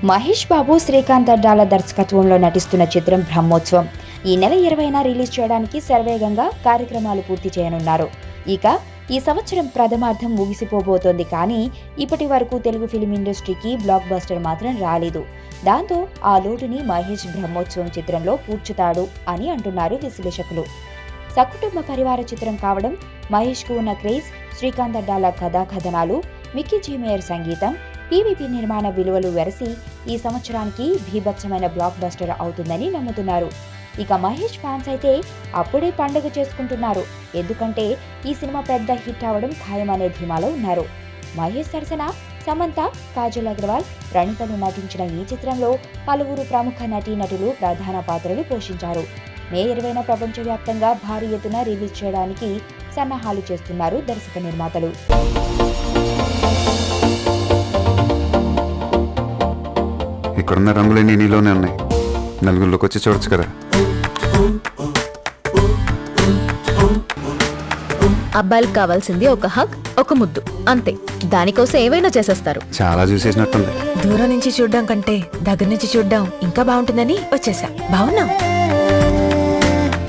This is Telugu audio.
మహేష్ బాబు, శ్రీకాంత్ అడ్డాల దర్శకత్వంలో నటిస్తున్న చిత్రం బ్రహ్మోత్సవం ఈ నెల 20న రిలీజ్ చేయడానికి శరవేగంగా కార్యక్రమాలు పూర్తి చేయనున్నారు. ఇక ఈ సంవత్సరం ప్రథమార్థం ముగిసిపోబోతోంది. కానీ ఇప్పటి వరకు తెలుగు ఫిలిం ఇండస్ట్రీకి బ్లాక్ బస్టర్ మాత్రం రాలేదు. దాంతో ఆ లోటుని మహేష్ బ్రహ్మోత్సవం చిత్రంలో పూడ్చుతాడు అని అంటున్నారు విశ్లేషకులు. సకుటుంబ పరివార చిత్రం కావడం, మహేష్కు ఉన్న క్రేజ్, శ్రీకాంత్ అడ్డాల కథాకథనాలు, మిక్కీ జీ మేయర్ సంగీతం, పీవీపీ నిర్మాణ విలువలు వెరసి ఈ సంవత్సరానికి భీభత్సమైన బ్లాక్ బస్టర్ అవుతుందని నమ్ముతున్నారు. ఇక మహేష్ ఫ్యాన్స్ అయితే అప్పుడే పండుగ చేసుకుంటున్నారు. ఎందుకంటే ఈ సినిమా పెద్ద హిట్ అవడం ఖాయమనే ధీమాలో ఉన్నారు. మహేష్ సరసన సమంత, కాజల్ అగర్వాల్, రణితలు నటించిన ఈ చిత్రంలో పలువురు ప్రముఖ నటీనటులు ప్రధాన పాత్రలు పోషించారు. మే 20న ప్రపంచవ్యాప్తంగా భారీ ఎత్తున రిలీజ్ చేయడానికి సన్నాహాలు చేస్తున్నారు దర్శక నిర్మాతలు. ఇక్కడున్న రంగులన్నీ నీలోనే ఉన్నాయి. నలుగురిలోకి వచ్చి చూడొచ్చు కదా. అబ్బాయిలకు కావాల్సింది ఒక హగ్, ఒక ముద్దు, అంతే. దానికోసం ఏవైనా చేసేస్తారు. చాలా చూసేసినట్టుంది. దూరం నుంచి చూడడం కంటే దగ్గర నుంచి చూడడం ఇంకా బాగుంటుందని వచ్చేసా. బాగున్నావు.